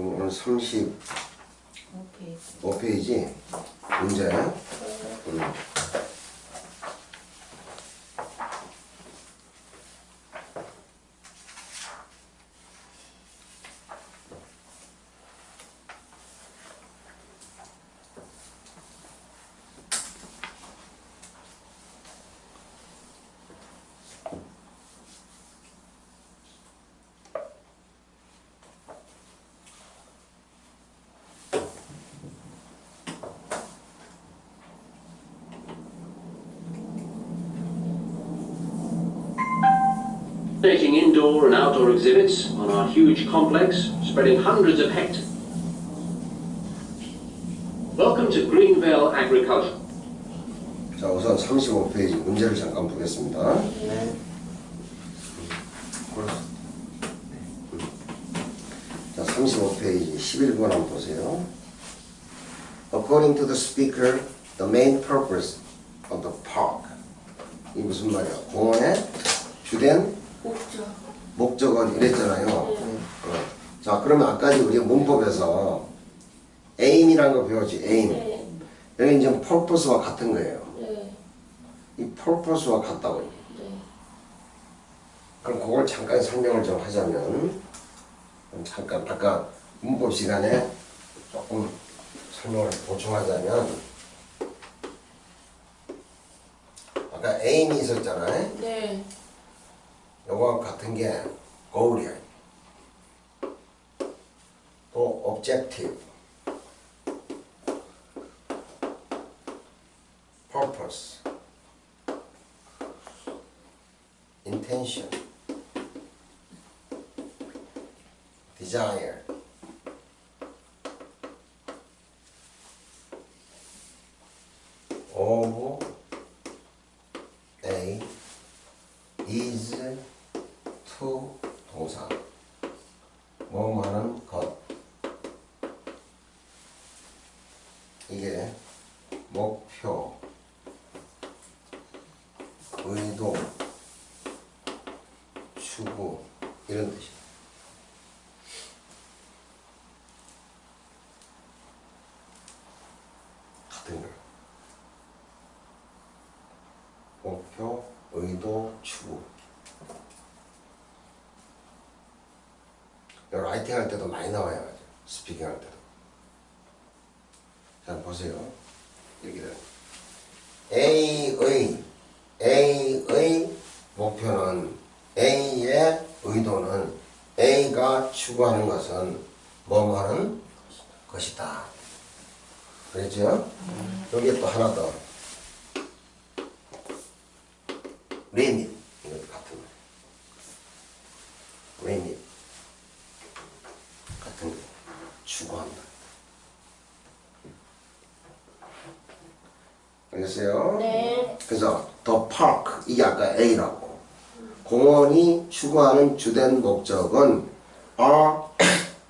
그럼 오늘 35페이지 문제. Fascinating indoor and outdoor exhibits on our huge complex, spreading hundreds of hectares. Welcome to Greenville Agriculture. 자, 우선 35페이지 문제를 잠깐 보겠습니다. 네. 자, 35페이지 11번 한번 보세요. According to the speaker, the main purpose of the park. 이 무슨 말이야? 공원의 주된 목적은 이랬잖아요. 자, 그러면 아까 우리 문법에서 aim이라는 거 배웠지. aim. 여기 이제 purpose와 같은 거예요. 이 purpose와 같다고. 그럼 그걸 잠깐 설명을 좀 하자면, 잠깐 아까 문법 시간에 조금 설명을 보충하자면, 아까 aim이 있었잖아요. 네. 요거와 같은 게 goal이야. 또 objective, purpose, intention, desire, of A is to 동사 뭐뭐하는 것. 이게 목표, 의도, 추구 이런 뜻이야. 같은 거야. 목표, 의도, 추구. 라이팅 할 때도 많이 나와요. 스피킹 할 때도. 자, 보세요. 이렇게 돼요. A의 목표는, A의 의도는, A가 추구하는 것은 뭐뭐하는 것이다. 그렇죠? 여기에 또 하나 더. limit. 이것도 같은 거예요. limit. 같은 거. 추구한다. 알겠어요? 네. 그래서 the park, 이게 아까 A라고. 공원이 추구하는 주된 목적은 are,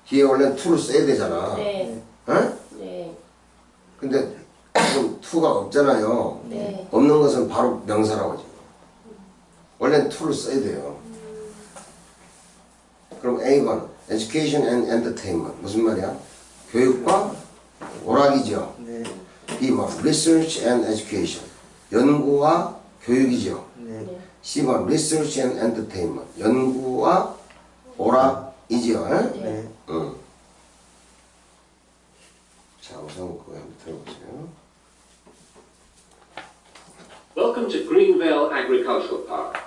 뒤에 원래는 to를 써야 되잖아. 네. 어? 네. 근데 지금 to가 없잖아요. 네. 없는 것은 바로 명사라고 지금. 원래는 to를 써야 돼요. 그럼 A번 education and entertainment 무슨 말이야? 교육과 오락이죠. 네. B번 research and education 연구와 교육이죠. 네. C번 research and entertainment 연구와 오락이죠. 네. 응. 자, 우선 그거 한번 들어보세요. Welcome to Greenville Agricultural Park.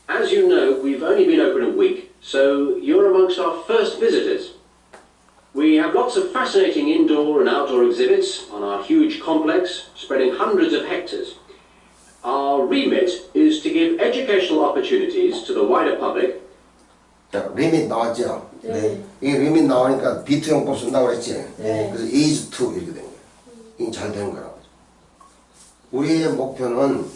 As you know, we've only been open a week, so you're amongst our first visitors. We have lots of fascinating indoor and outdoor exhibits on our huge complex, spreading hundreds of hectares. Our remit is to give educational opportunities to the wider public. 자, 리밋 나왔죠? 네. 이 리밋 나오니까 B2 용법 쓴다고 그랬지? 네. 그래서 is to 이렇게 된 거예요. 이게 잘 된 거라고. 우리의 목표는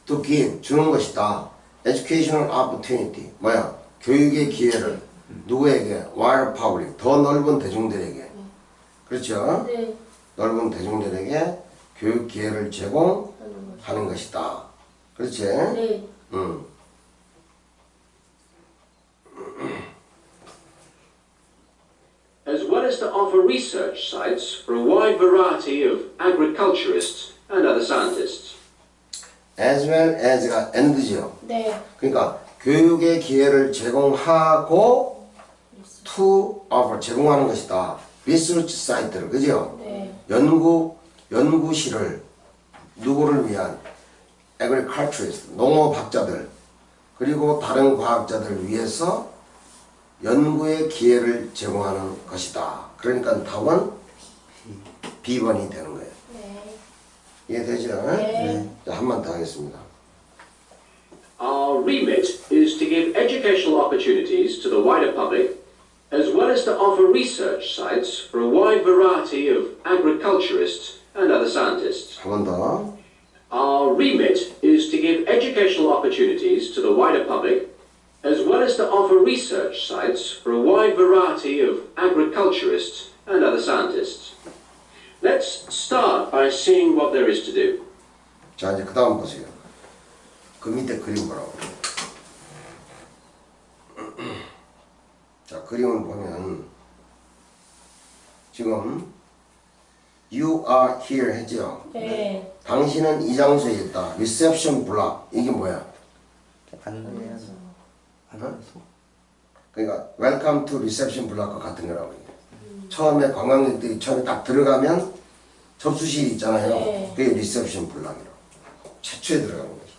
to give, 주는 것이다. educational opportunity, 뭐야? 교육의 기회를 누구에게? wider public, 더 넓은 대중들에게. 그렇죠? 네. 넓은 대중들에게 교육 기회를 제공하는 것이다. 그렇지? 네. 응. As well as to offer research sites for a wide variety of agriculturists and other scientists. as well as가 and죠. 네. 그러니까 교육의 기회를 제공하고 to offer 제공하는 것이다. 리서치 사이트를 그죠? 네. 연구실을 누구를 위한 agriculturist 농업학자들 그리고 다른 과학자들을 위해서 연구의 기회를 제공하는 것이다. 그러니까 답은 B번이 되는 거예요. 네. 이해되죠? 네. 자, 한 번 더 하겠습니다. Our remit is to give educational opportunities to the wider public, as well as to offer research sites for a wide variety of agriculturists and other scientists. 한 번 더. Our remit is to give educational opportunities to the wider public, as well as to offer research sites for a wide variety of agriculturists and other scientists. Let's start by seeing what there is to do. 자, 이제 그 다음 보세요. 그 밑에 그림 보라고. 자, 그림을 보면 지금 You are here 했죠? 네. 당신은 이 장소에 있다. Reception block. 이게 뭐야? 안내소. 그러니까 Welcome to reception block과 같은 거라고. 처음에 관광객들이 처음에 딱 들어가면 접수실이 있잖아요. 네. 그게 reception block이라고. 최초에 들어가는 거지.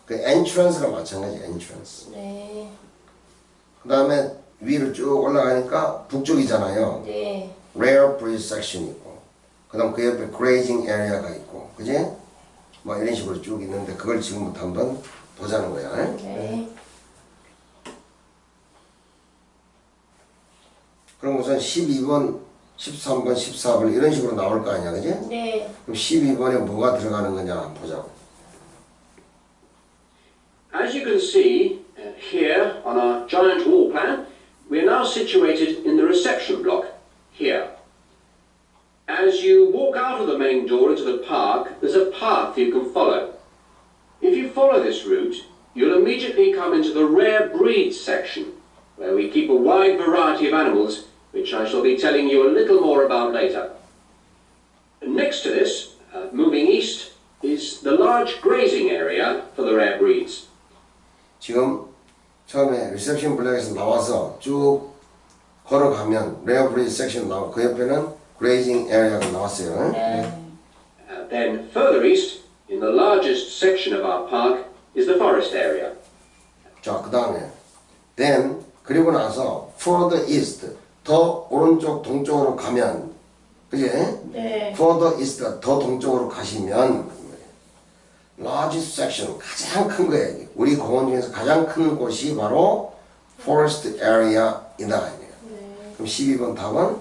그 entrance랑 마찬가지 entrance. 네. 그 다음에 위로 쭉 올라가니까 북쪽이잖아요. 네. rare breed section 있고 그 다음 그 옆에 grazing area가 있고 그지? 뭐 이런 식으로 쭉 있는데 그걸 지금부터 한번 보자는 거야. 네. 그럼 우선 12번, 13번, 14번 이런 식으로 나올 거 아니야, 그지? 네. 그럼 12번에 뭐가 들어가는 거냐 한번 보자고. As you can see here on our giant wall plan, we are now situated in the reception block here. As you walk out of the main door into the park, there's a path you can follow. If you follow this route, you'll immediately come into the rare breeds section, where we keep a wide variety of animals, which I shall be telling you a little more about later. Next to this, moving east, is the large grazing area for the rare breeds. 지금 처음에 리셉션 블랙에서 나와서 쭉 걸어가면 레어 브리드 섹션 나오고 그 옆에는 그레이징 에리아가 나왔어요. Then further east, in the largest section of our park, is the forest area. 자, 그 다음에 then 그리고 나서 further east 더 오른쪽 동쪽으로 가면 그지? 네. further east 더 동쪽으로 가시면 largest section 가장 큰 거예요. 우리 공원 중에서 가장 큰 곳이 바로 forest area이다. 네. 그럼 12번 답은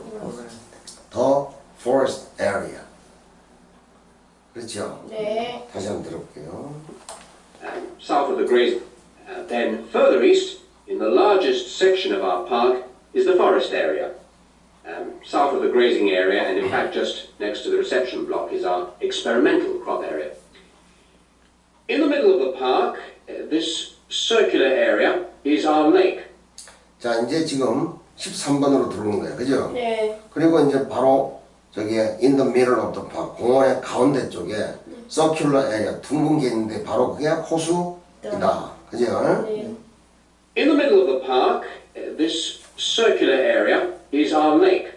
the forest area. 그렇죠? 네. 다시 한번 들어볼게요. South of the grazing. Then further east, in the largest section of our park, is the forest area. South of the grazing area, and in fact just next to the reception block, is our experimental crop area. In the middle of the park, this circular area is our lake. 자, 이제 지금 13번으로 들어오는 거예요. 그죠? 네. 그리고 이제 바로 저기 in the middle of the park 공원의 가운데 쪽에 circular area 둥근 게 있는데 바로 그게 호수이다. 그죠? 네. In the middle of the park, this circular area is our lake.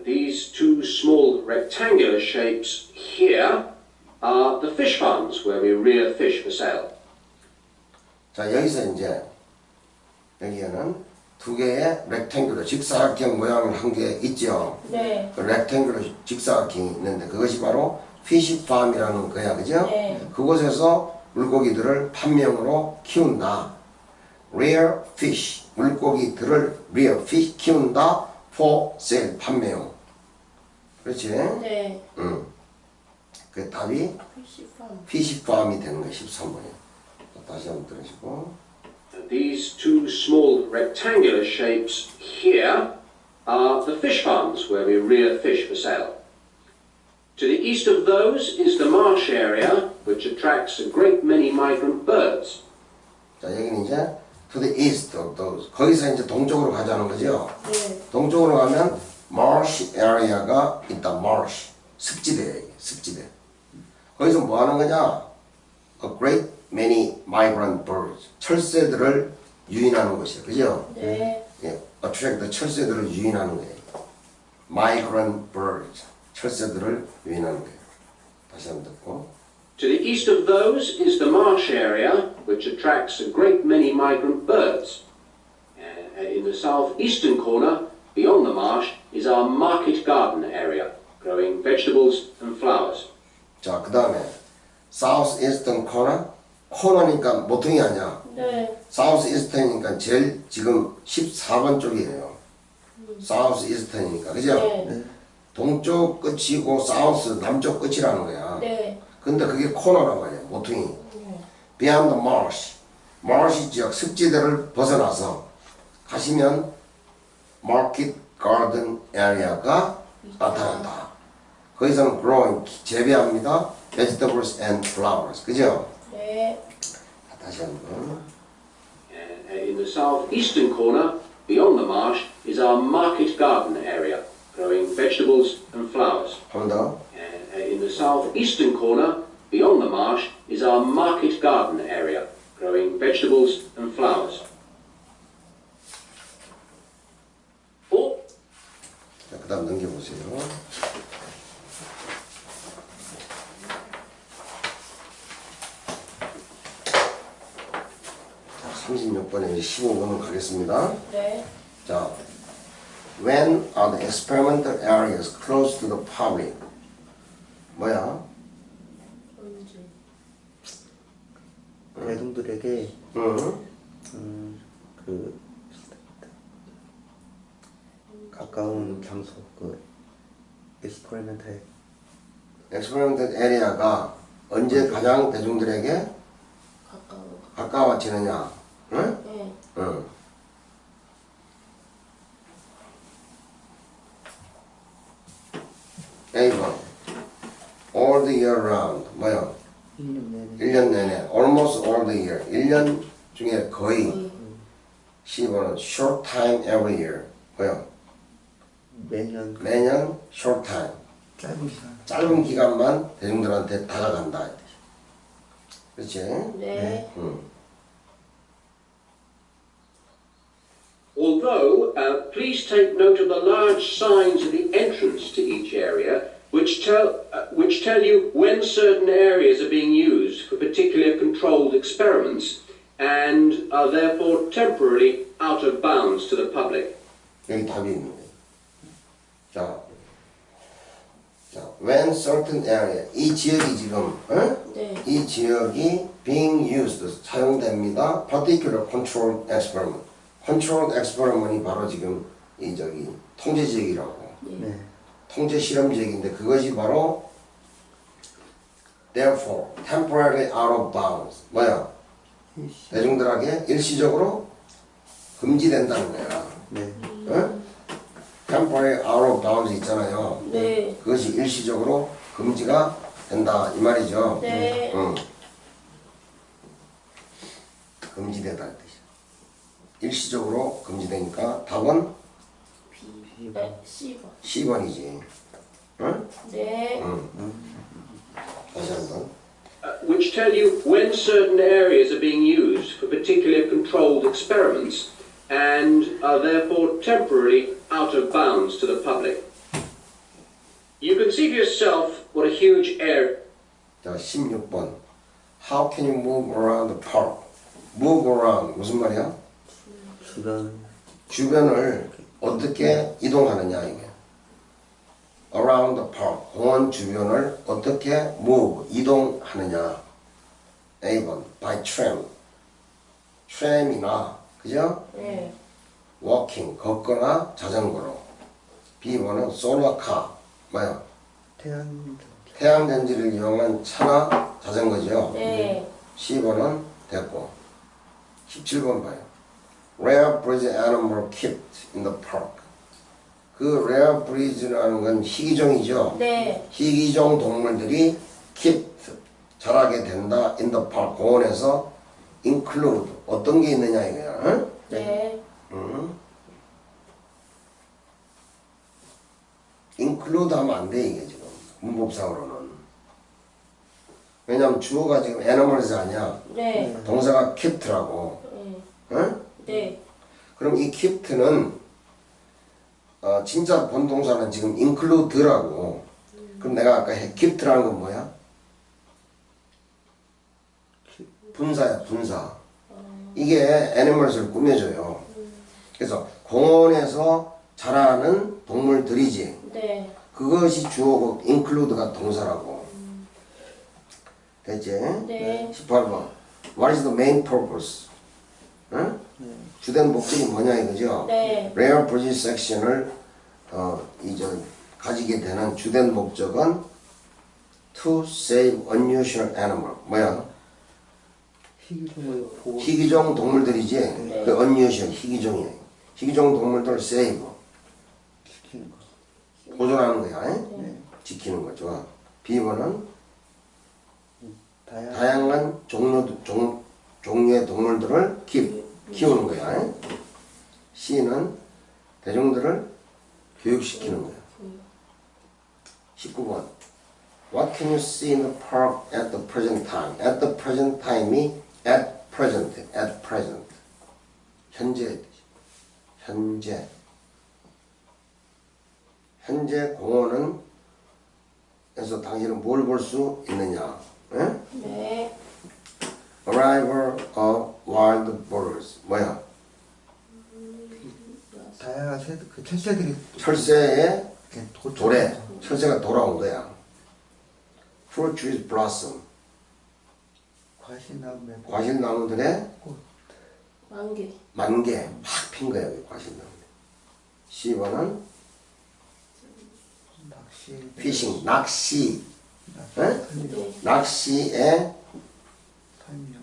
These two small rectangular shapes here are the fish farms where we rear fish for sale. 자, 여기서 이제 여기에는 두 개의 rectangular 직사각형 모양을 한 게 있죠. 네. 그 rectangular 직사각형이 있는데 그것이 바로 fish farm이라는 거야. 그죠? 네. 그곳에서 물고기들을 판명으로 키운다. rear fish 물고기들을 rear fish 키운다. for sale 판매용. 그렇지? 네. 응. 그 답이 피시팜. fish farm이 되는 거야. 13번에. 다시 한번 들으시고. These two small rectangular shapes here are the fish farms where we rear fish for sale. To the east of those is the marsh area, which attracts a great many migrant birds. 자, 여기는 이제 to the east of those. 거기서 이제 동쪽으로 가자는 거죠. 네. 동쪽으로 가면 marsh area가 있다. marsh. 습지대야, 이게. 습지대. 거기서 뭐 하는 거냐? A great many migrant birds. 철새들을 유인하는 것이에요. 그죠? 네. 예, attract 철새들을 유인하는 거예요. migrant birds. 철새들을 유인하는 거예요. 다시 한번 듣고. To the east of those is the marsh area, which attracts a great many migrant birds. In the southeastern corner, beyond the marsh, is our market garden area, growing vegetables and flowers. 자, 그 다음에 south eastern corner. 코너니까 모퉁이 아니야. 네. south eastern이니까 제일 지금 14번 쪽이에요. south eastern이니까. 그죠? 네. 동쪽 끝이고 south 남쪽 끝이라는 거야. 네. 근데 그게 코너란 말이야. 모퉁이. 네. beyond the marsh. marsh 지역 습지대를 벗어나서 가시면 market garden area가 나타난다. 거기서는 growing 재배합니다. vegetables and flowers. 그죠? 네. 다시 한번. In the southeastern corner, beyond the marsh, is our market garden area, growing vegetables and flowers. 한 번 더. In the southeastern corner, beyond the marsh, is our market garden area, growing vegetables and flowers. 자, 그 다음 넘겨보세요. 자, 36번에 15번은 가겠습니다. 네. 자, when are the experimental areas closed to the public? 뭐야? 언제? 대중들에게 응? 그 가까운 장소 그 experimental experimental area가 언제 가장 대중들에게 가까워. 가까워지느냐? 응? 네. 응. A번 all the year round 뭐야? 1년 내내 1년 내내 almost all the year 1년 중에 거의 12번은 short time every year 뭐야? 매년 매년 short time 짧은 기간 짧은 기간만 대중들한테 다가간다 그렇지? 네. 응. Although, please take note of the large signs at the entrance to each area, which tell you when certain areas are being used for particular controlled experiments and are therefore temporarily out of bounds to the public. 여기 답이 있는 거예요. 자, when certain area 이 지역이 지금 네. 이 지역이 being used 사용됩니다. particular controlled experiment. controlled experiment이 바로 지금 이 저기 통제 지역이라고. 네. 통제 실험 지역인데 그것이 바로 therefore temporarily out of bounds 뭐야? 대중들에게 일시적으로 금지된다는 거야. 네. temporary out of bounds 있잖아요. 네. 그것이 일시적으로 금지가 된다 이 말이죠. 네. 응. 금지되다는 뜻이야. 일시적으로 금지되니까 답은 네. 10번. 10번이지. 응? 네. 응. 다시 한번. Which tell you when certain areas are being used for particular controlled experiments and are therefore temporarily out of bounds to the public. You can see for yourself what a huge area. 자, 16번. How can you move around the park? move around 무슨 말이야? 주변을 어떻게 이동하느냐 이게. around the park 공원 주변을 어떻게 move 이동하느냐. A번 by tram tram이나 그죠? 네. walking 걷거나 자전거로. B번은 solar car 뭐야? 태양전지를 이용한 차나 자전거죠. 네. C번은 됐고 17번 봐요. Rare breed animal kept in the park. 그 rare breed라는 건 희귀종이죠. 네. 희귀종 동물들이 kept 자라게 된다 in the park 공원에서 include 어떤 게 있느냐 이거야. 응? 네. 응? include 하면 안 돼, 이게 지금. 문법상으로는. 왜냐면 주어가 지금 animals 아니야. 네. 동사가 keept라고. 네. 응? 네. 그럼 이 keept는 진짜 본동사는 지금 include라고. 그럼 내가 아까 keept라는 건 뭐야? 분사야, 분사. 이게 animals를 꾸며줘요. 그래서 공원에서 자라는 동물들이지. 네. 그것이 주어고 include가 동사라고. 됐지? 네. 18번. What is the main purpose? 응? 주된 목적이 뭐냐 이거죠? 네. Rare breed section을 이제 가지게 되는 주된 목적은 to save unusual animal. 뭐야? 희귀종을 보호. 희귀종 동물들이지. 그 unusual 희귀종이에요. 희귀종 동물들을 save 시키는 거. 보존하는 거야. 네. 지키는 거. 좋아. B번은 다양한 다양한 종류의 동물들을 키우는 거야. C는 대중들을 교육시키는 거야. 19번. What can you see in the park at the present time? At the present time이 at present. 현재. 현재 공원은 에서 당신은 뭘 볼 수 있느냐? 응? 네. Arrival of wild birds. 뭐야? 다양한 새들, 그 철새들이 철새의 이렇게 도래. 철새가 돌아온 거야. Fruit trees blossom. 과실나무에 과실나무들의 만개. 만개 막 핀 거야. 과실나무. 10번은 낚시 피싱, 낚시. 응? 네. 낚시의 설명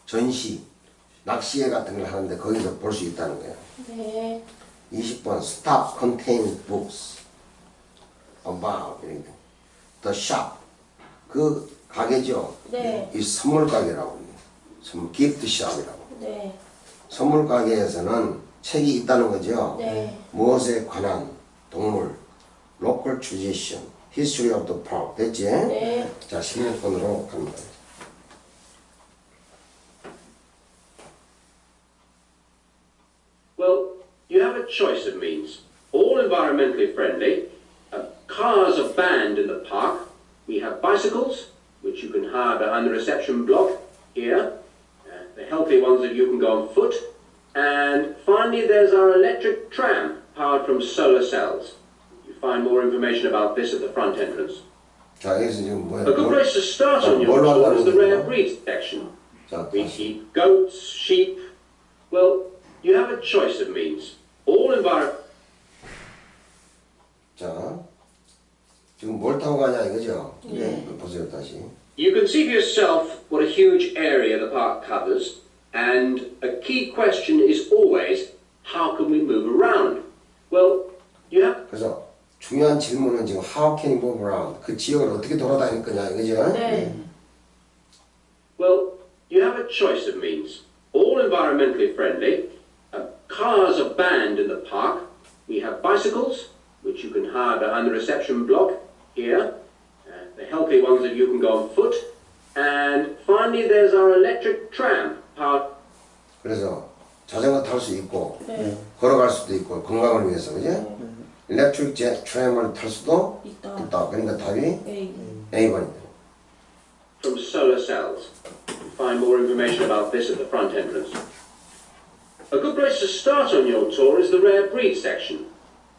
전시. 낚시회 같은 걸 하는데 거기서 볼 수 있다는 거야. 네. 20번 Stop contains books about the shop. 그 가게죠. 네. 이 선물 가게라고. 선물 gift shop이라고. 네. 선물 가게에서는 책이 있다는 거죠. 네. 무엇에 관한 동물, local tradition, history of the park. 됐지? 네. 자, 16번으로 갑니다. Well, you have a choice of means. All environmentally friendly. Cars are banned in the park. We have bicycles, which you can hire behind the reception block here. The healthy ones that you can go on foot. And finally, there's our electric tram, powered from solar cells. You find more information about this at the front entrance. 자, 여기서 지금 뭐야? A good place to start on your tour is the rare breeds section. 자, We 다시. keep goats, sheep. Well, you have a choice of means. All 자, 지금 뭘 타고 가냐 이거죠? 네. 보세요, 다시. You can see for yourself what a huge area the park covers, and a key question is always, how can we move around? Well, you have... 그래서 중요한 질문은 지금 how can you move around? 그 지역을 어떻게 돌아다닐 거냐 이거죠? 네. Well, you have a choice of means. All environmentally friendly. Cars are banned in the park. We have bicycles, which you can hire behind the reception block here. The healthy ones that you can go on foot. And finally, there's our electric tram. 그래서 자전거 탈 수 있고 네. 걸어갈 수도 있고 건강을 위해서 그죠? 일렉트릭 트램을 탈 수도 있다. 그러니까 답이 A. A번입니다. From solar cells. You find more information about this at the front entrance. A good place to start on your tour is the rare breed section.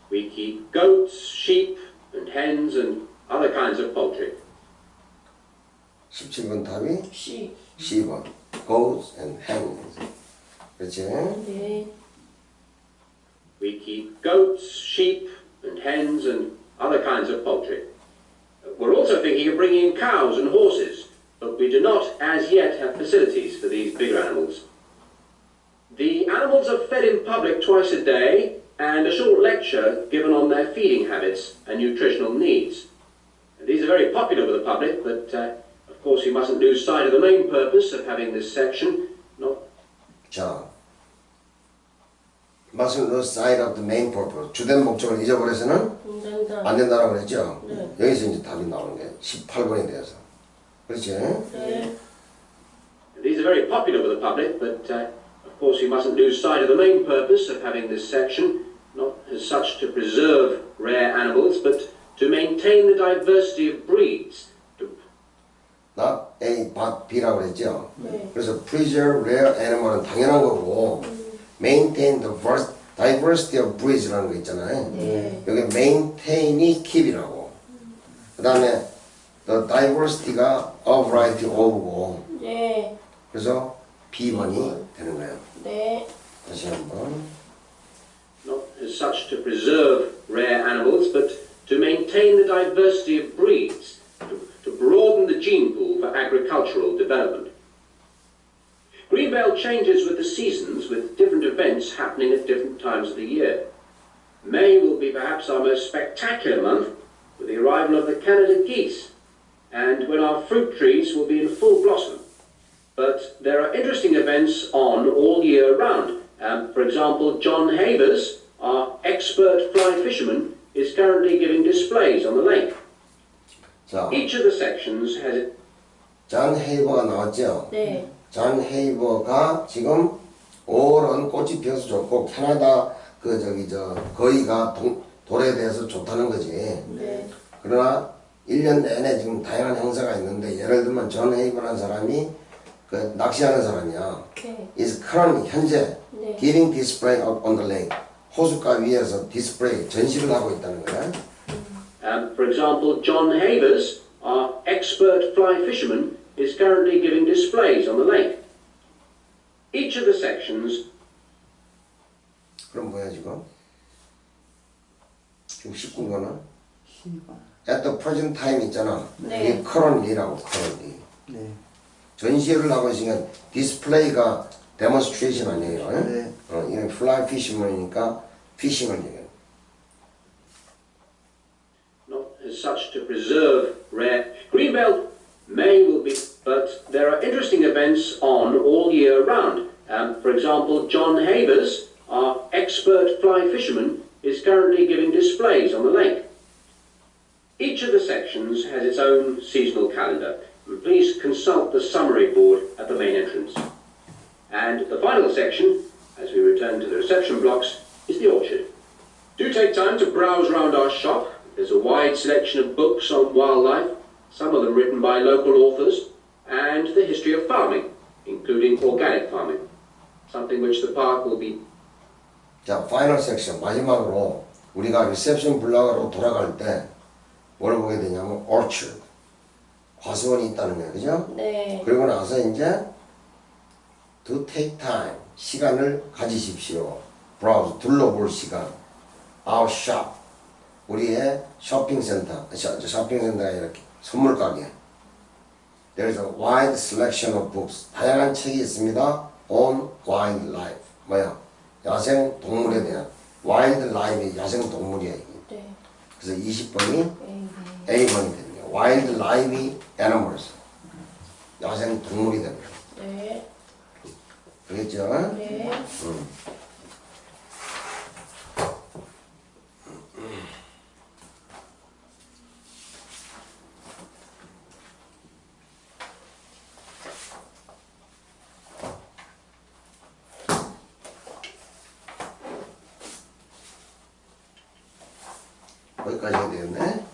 We keep goats, sheep, and hens, and other kinds of poultry. 17번 답이 C. C번 goats and hens. 그렇지? 네. We keep goats, sheep, and hens, and other kinds of poultry. We're also thinking of bringing in cows and horses, but we do not as yet have facilities for these bigger animals. The animals are fed in public twice a day, and a short lecture given on their feeding habits and nutritional needs. These are very popular with the public, but of course you mustn't lose sight of the main purpose of having this section. 자, mustn't lose sight of the main purpose. 주된 목적을 잊어버려서는 안 된다라고 그랬죠? 네. 여기서 이제 답이 나오는 게 18번에 대해서. 그렇지? 네. These are very popular with the public, but of course we mustn't lose sight of the main purpose of having this section, not as such to preserve rare animals, but to maintain the diversity of breeds. 나 A, B라고 그랬죠? 네. 그래서 preserve rare animal은 당연한 거고 maintain the diversity of breeds라는 거 있잖아요. 네. 여기 maintain이 keep이라고. 그 다음에 the diversity가 a variety of고 네. 그래서 B번이 되는 거예요. 네. 다시 한번. Not as such to preserve rare animals, but to maintain the diversity of breeds, to broaden the gene pool for agricultural development. Greenbelt changes with the seasons, with different events happening at different times of the year. May will be perhaps our most spectacular month, with the arrival of the Canada geese, and when our fruit trees will be in full blossom. But there are interesting events on all year round. For example, John Havers, our expert fly fisherman, is currently giving displays on the lake. 자, Each of the sections has 존 헤이버가 나왔죠? 네. 존 헤이버가 지금 올은 꽃이 피어서 좋고 캐나다 거위가 돌에 대해서 좋다는 거지. 네. 그러나 1년 내내 지금 다양한 행사가 있는데 예를 들면 존 헤이버라는 사람이 그 낚시하는 사람이야. 네. is currently 현재 네. giving display on the lake. 호숫가 위에서 디스플레이 전시를 하고 있다는 거야. For example, John Havers, our expert fly fisherman, is currently giving displays on the lake. Each of the sections 그럼 뭐야 지금? 지금 19번은 12번. at the present time 있잖아. 네. 이게 currently라고 currently. 네. 전시를 하고 있으니까 디스플레이가 데몬스트레이션 아니에요. 네. 이건 플라이 피시먼이니까 피싱을 얘기해요. not as such to preserve rare. Greenbelt May will be, but there are interesting events on all year round. For example, John Havers, our expert fly fisherman, is currently giving displays on the lake. Each of the sections has its own seasonal calendar. Please consult the summary board at the main entrance. And the final section, as we return to the reception blocks, is the orchard. Do take time to browse around our shop. There's a wide selection of books on wildlife, some of them written by local authors, and the history of farming, including organic farming, something which the park will be. 자, 파이널 섹션 마지막으로 우리가 리셉션 블락으로 돌아갈 때 뭘 보게 되냐면 orchard, 과수원이 있다는 거예요, 그죠? 네. 그리고 나서 이제 to take time, 시간을 가지십시오. browse, 둘러볼 시간. our shop, 우리의 쇼핑센터, 쇼핑센터가 이렇게 선물 가게. There's a wide selection of books. 다양한 책이 있습니다. on wildlife. 뭐야? 야생 동물에 대한. wildlife이 야생 동물이야 이게. 네. 그래서 20번이 A. A번이 됩니다. wildlife animals. 야생 동물이 됩니다. 네. 알겠죠? 네. 거기까지 해야 되겠네.